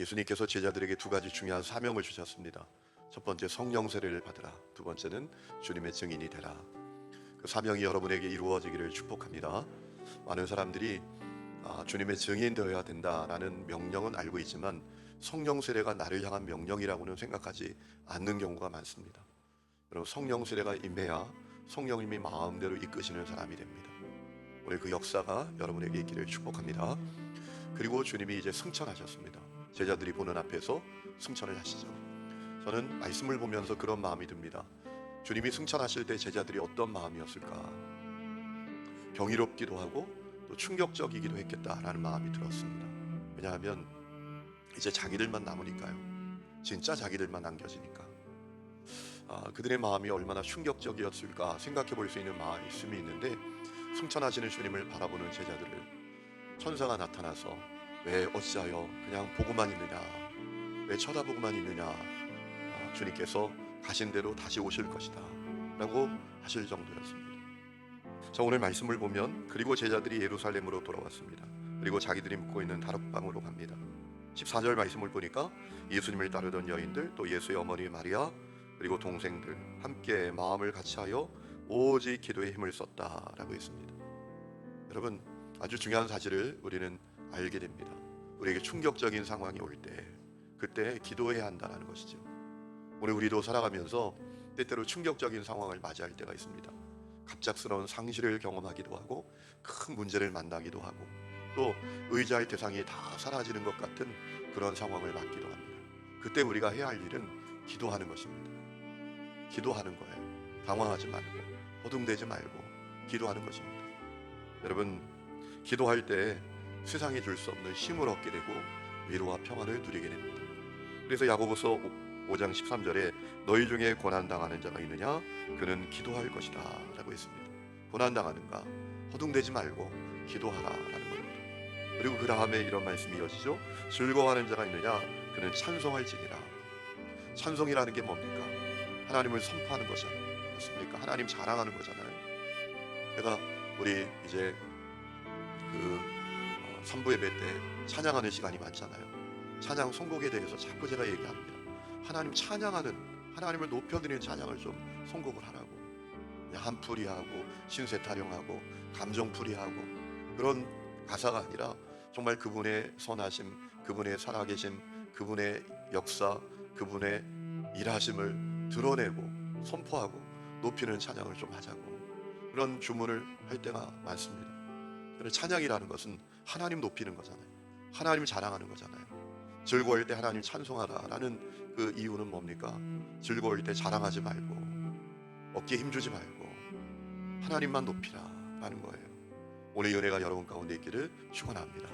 예수님께서 제자들에게 두 가지 중요한 사명을 주셨습니다. 첫 번째 성령 세례를 받으라. 두 번째는 주님의 증인이 되라. 그 사명이 여러분에게 이루어지기를 축복합니다. 많은 사람들이 주님의 증인 되어야 된다라는 명령은 알고 있지만 성령 세례가 나를 향한 명령이라고는 생각하지 않는 경우가 많습니다. 여러분, 성령 세례가 임해야 성령님이 마음대로 이끄시는 사람이 됩니다. 오늘 그 역사가 여러분에게 있기를 축복합니다. 그리고 주님이 이제 승천하셨습니다. 제자들이 보는 앞에서 승천을 하시죠. 저는 말씀을 보면서 그런 마음이 듭니다. 주님이 승천하실 때 제자들이 어떤 마음이었을까? 경이롭기도 하고 또 충격적이기도 했겠다라는 마음이 들었습니다. 왜냐하면 이제 자기들만 남으니까요. 진짜 자기들만 남겨지니까. 그들의 마음이 얼마나 충격적이었을까 생각해 볼 수 있는 마음이 있는데, 승천하시는 주님을 바라보는 제자들을 천사가 나타나서 왜 어찌하여 그냥 보고만 있느냐, 왜 쳐다보고만 있느냐, 주님께서 가신 대로 다시 오실 것이다 라고 하실 정도였습니다. 자, 오늘 말씀을 보면 그리고 제자들이 예루살렘으로 돌아왔습니다. 그리고 자기들이 묵고 있는 다락방으로 갑니다. 14절 말씀을 보니까 예수님을 따르던 여인들, 또 예수의 어머니 마리아, 그리고 동생들 함께 마음을 같이하여 오직 기도에 힘을 썼다라고 했습니다. 여러분, 아주 중요한 사실을 우리는 알게 됩니다. 우리에게 충격적인 상황이 올 때 그때 기도해야 한다는 것이죠. 오늘 우리도 살아가면서 때때로 충격적인 상황을 맞이할 때가 있습니다. 갑작스러운 상실을 경험하기도 하고 큰 문제를 만나기도 하고 또 의지할 대상이 다 사라지는 것 같은 그런 상황을 맞기도 합니다. 그때 우리가 해야 할 일은 기도하는 것입니다. 기도하는 거예요. 당황하지 말고 허둥대지 말고 기도하는 것입니다. 여러분, 기도할 때 세상이 줄 수 없는 힘을 얻게 되고 위로와 평안을 누리게 됩니다. 그래서 야고보서 5장 13절에 너희 중에 고난당하는 자가 있느냐? 그는 기도할 것이다 라고 했습니다. 고난당하는가? 허둥대지 말고 기도하라 라는 겁니다. 그리고 그 다음에 이런 말씀이 이어지죠. 즐거워하는 자가 있느냐? 그는 찬송할지니라. 찬송이라는 게 뭡니까? 하나님을 선포하는 것이잖아요. 맞습니까? 하나님 자랑하는 거잖아요. 제가 우리 이제 선부 예배 때 찬양하는 시간이 많잖아요. 찬양 선곡에 대해서 자꾸 제가 얘기합니다. 하나님 찬양하는, 하나님을 높여드리는 찬양을 좀 선곡을 하라고. 한풀이하고 신세 타령하고 감정풀이하고 그런 가사가 아니라 정말 그분의 선하심, 그분의 살아계심, 그분의 역사, 그분의 일하심을 드러내고 선포하고 높이는 찬양을 좀 하자고, 그런 주문을 할 때가 많습니다. 찬양이라는 것은 하나님 높이는 거잖아요. 하나님 자랑하는 거잖아요. 즐거울 때 하나님 찬송하라라는 그 이유는 뭡니까? 즐거울 때 자랑하지 말고 어깨에 힘주지 말고 하나님만 높이라라는 거예요. 오늘 은혜가 여러분 가운데 있기를 축원합니다.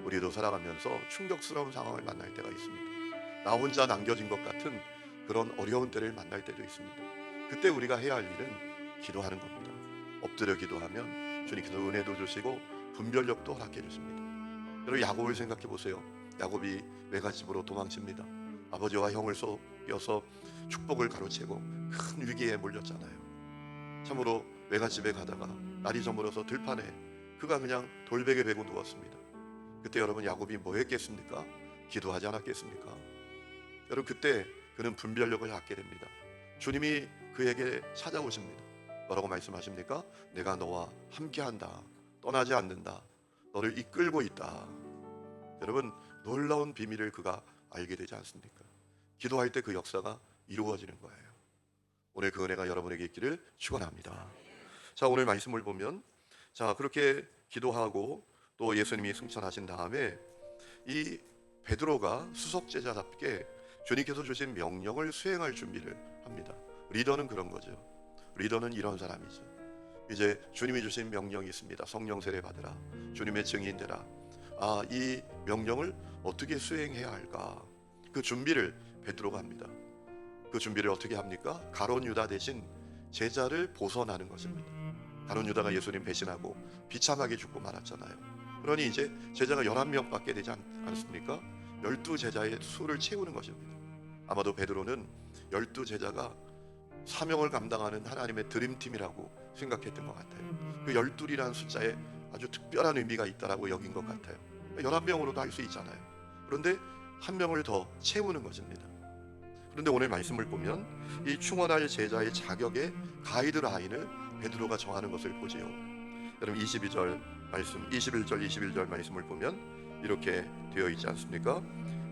우리도 살아가면서 충격스러운 상황을 만날 때가 있습니다. 나 혼자 남겨진 것 같은 그런 어려운 때를 만날 때도 있습니다. 그때 우리가 해야 할 일은 기도하는 겁니다. 엎드려 기도하면 주님께서 은혜도 주시고 분별력도 허락해 주십니다. 여러분, 야곱을 생각해 보세요. 야곱이 외갓집으로 도망칩니다. 아버지와 형을 속여서 축복을 가로채고 큰 위기에 몰렸잖아요. 참으로 외갓집에 가다가 날이 저물어서 들판에 그가 그냥 돌베개 베고 누웠습니다. 그때 여러분, 야곱이 뭐 했겠습니까? 기도하지 않았겠습니까? 여러분, 그때 그는 분별력을 갖게 됩니다. 주님이 그에게 찾아오십니다. 뭐라고 말씀하십니까? 내가 너와 함께한다, 떠나지 않는다, 너를 이끌고 있다. 여러분, 놀라운 비밀을 그가 알게 되지 않습니까? 기도할 때 그 역사가 이루어지는 거예요. 오늘 그 은혜가 여러분에게 있기를 축원합니다. 자, 오늘 말씀을 보면 그렇게 기도하고 또 예수님이 승천하신 다음에 이 베드로가 수석 제자답게 주님께서 주신 명령을 수행할 준비를 합니다. 리더는 그런 거죠. 리더는 이런 사람이죠. 이제 주님이 주신 명령이 있습니다. 성령 세례 받으라, 주님의 증인 되라. 이 명령을 어떻게 수행해야 할까? 그 준비를 베드로가 합니다. 그 준비를 어떻게 합니까? 가룟 유다 대신 제자를 보선하는 것입니다. 가룟 유다가 예수님 배신하고 비참하게 죽고 말았잖아요. 그러니 이제 제자가 11명밖에 되지 않습니까? 12제자의 수를 채우는 것입니다. 아마도 베드로는 12제자가 사명을 감당하는 하나님의 드림팀이라고 생각했던 것 같아요. 그 12이라는 숫자에 아주 특별한 의미가 있다라고 여긴 것 같아요. 11명으로도 할 수 있잖아요. 그런데 한 명을 더 채우는 것입니다. 그런데 오늘 말씀을 보면 이 충원할 제자의 자격에 가이드라인을 베드로가 정하는 것을 보지요. 여러분 22절 말씀, 21절 말씀을 보면 이렇게 되어 있지 않습니까?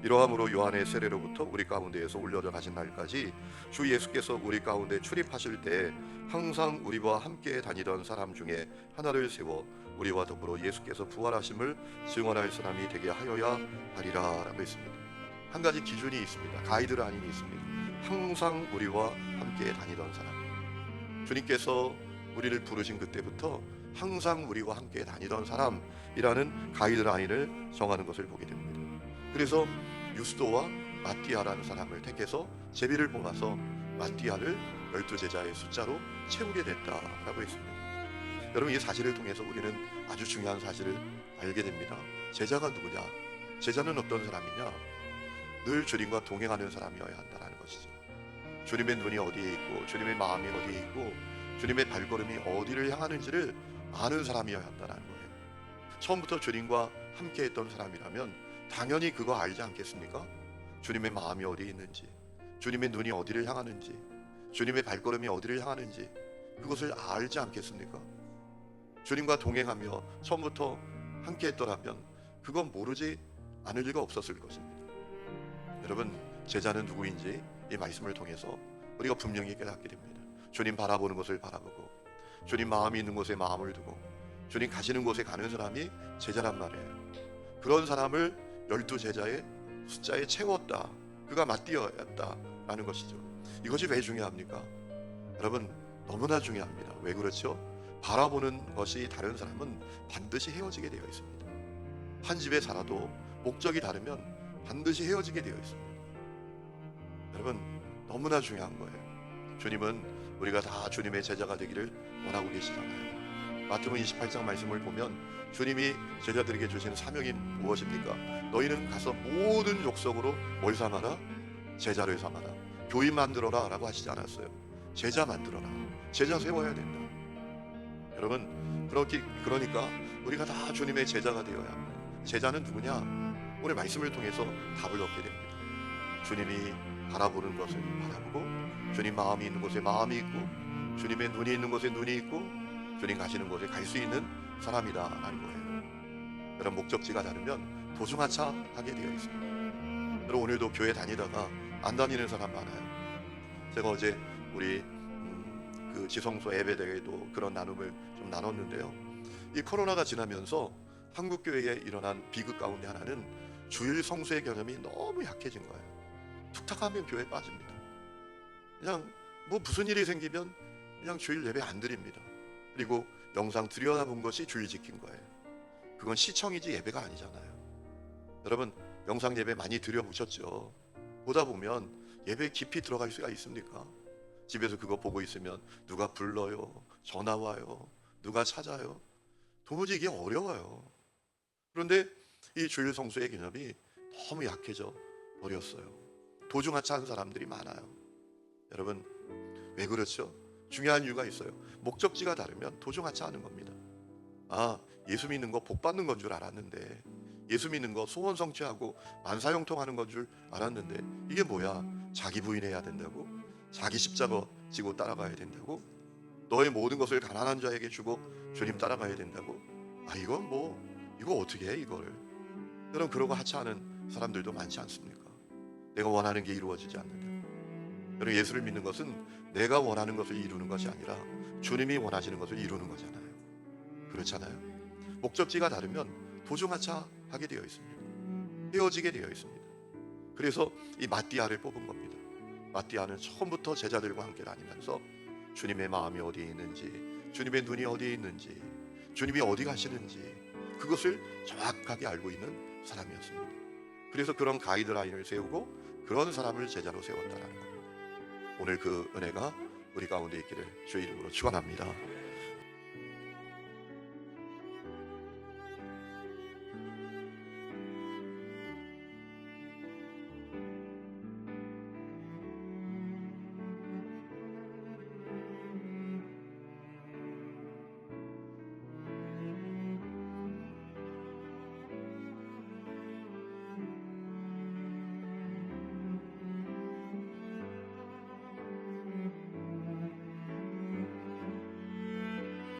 이러함으로 요한의 세례로부터 우리 가운데에서 올려져 가신 날까지 주 예수께서 우리 가운데 출입하실 때 항상 우리와 함께 다니던 사람 중에 하나를 세워 우리와 더불어 예수께서 부활하심을 증언할 사람이 되게 하여야 하리라 라고 했습니다. 한 가지 기준이 있습니다. 가이드라인이 있습니다. 항상 우리와 함께 다니던 사람. 주님께서 우리를 부르신 그때부터 항상 우리와 함께 다니던 사람이라는 가이드라인을 정하는 것을 보게 됩니다. 그래서 유스도와 마띠아라는 사람을 택해서 제비를 뽑아서 마띠아를 12제자의 숫자로 채우게 됐다라고 했습니다. 여러분 이 사실을 통해서 우리는 아주 중요한 사실을 알게 됩니다. 제자가 누구냐? 제자는 어떤 사람이냐? 늘 주님과 동행하는 사람이어야 한다는 것이죠. 주님의 눈이 어디에 있고 주님의 마음이 어디에 있고 주님의 발걸음이 어디를 향하는지를 아는 사람이어야 한다는 거예요. 처음부터 주님과 함께 했던 사람이라면 당연히 그거 알지 않겠습니까? 주님의 마음이 어디에 있는지, 주님의 눈이 어디를 향하는지, 주님의 발걸음이 어디를 향하는지 그것을 알지 않겠습니까? 주님과 동행하며 처음부터 함께 했더라면 그건 모르지 않을 리가 없었을 것입니다. 여러분 제자는 누구인지 이 말씀을 통해서 우리가 분명히 깨닫게 됩니다. 주님 바라보는 것을 바라보고 주님 마음이 있는 곳에 마음을 두고 주님 가시는 곳에 가는 사람이 제자란 말이에요. 그런 사람을 12제자의 숫자에 채웠다. 그가 맞디어였다라는 것이죠. 이것이 왜 중요합니까? 여러분 너무나 중요합니다. 왜 그렇죠? 바라보는 것이 다른 사람은 반드시 헤어지게 되어 있습니다. 한 집에 살아도 목적이 다르면 반드시 헤어지게 되어 있습니다. 여러분 너무나 중요한 거예요. 주님은 우리가 다 주님의 제자가 되기를 원하고 계시잖아요. 마태복음 28장 말씀을 보면 주님이 제자들에게 주시는 사명이 무엇입니까? 너희는 가서 모든 족속으로 뭘 삼아라? 제자를 삼아라. 교인 만들어라 라고 하시지 않았어요. 제자 만들어라. 제자 세워야 된다. 여러분 그러니까 우리가 다 주님의 제자가 되어야 합니다. 제자는 누구냐? 오늘 말씀을 통해서 답을 얻게 됩니다. 주님이 바라보는 것을 바라보고 주님 마음이 있는 곳에 마음이 있고 주님의 눈이 있는 곳에 눈이 있고 주님 가시는 곳에 갈 수 있는 사람이다 라는 거예요. 여러분 목적지가 다르면 도중하차하게 되어 있습니다. 여러분 오늘도 교회 다니다가 안 다니는 사람 많아요. 제가 어제 우리 그 지성소 예배대회도 그런 나눔을 좀 나눴는데요. 이 코로나가 지나면서 한국 교회에 일어난 비극 가운데 하나는 주일 성수의 개념이 너무 약해진 거예요. 툭탁하면 교회 빠집니다. 그냥 뭐 무슨 일이 생기면 그냥 주일 예배 안 드립니다. 그리고 영상 들여다본 것이 주일 지킨 거예요. 그건 시청이지 예배가 아니잖아요. 여러분 영상 예배 많이 드려보셨죠? 보다 보면 예배 깊이 들어갈 수가 있습니까? 집에서 그거 보고 있으면 누가 불러요, 전화 와요, 누가 찾아요. 도무지 이게 어려워요. 그런데 이 주일 성수의 개념이 너무 약해져 버렸어요. 도중하차한 사람들이 많아요. 여러분 왜 그렇죠? 중요한 이유가 있어요. 목적지가 다르면 도중하차하는 겁니다. 아 예수 믿는 거 복 받는 건 줄 알았는데, 예수 믿는 거 소원 성취하고 만사형통하는 건 줄 알았는데 이게 뭐야? 자기 부인해야 된다고? 자기 십자가 지고 따라가야 된다고? 너의 모든 것을 가난한 자에게 주고 주님 따라가야 된다고? 아 이건 뭐 이거 어떻게 해 이거를? 여러분 그러고 하차하는 사람들도 많지 않습니까? 내가 원하는 게 이루어지지 않는다. 여러분 예수를 믿는 것은 내가 원하는 것을 이루는 것이 아니라 주님이 원하시는 것을 이루는 거잖아요. 그렇잖아요. 목적지가 다르면 도중하차하게 되어 있습니다. 헤어지게 되어 있습니다. 그래서 이 마띠아를 뽑은 겁니다. 마띠아는 처음부터 제자들과 함께 다니면서 주님의 마음이 어디에 있는지, 주님의 눈이 어디에 있는지, 주님이 어디 가시는지 그것을 정확하게 알고 있는 사람이었습니다. 그래서 그런 가이드라인을 세우고 그런 사람을 제자로 세웠다는 겁니다. 오늘 그 은혜가 우리 가운데 있기를 주의 이름으로 축원합니다.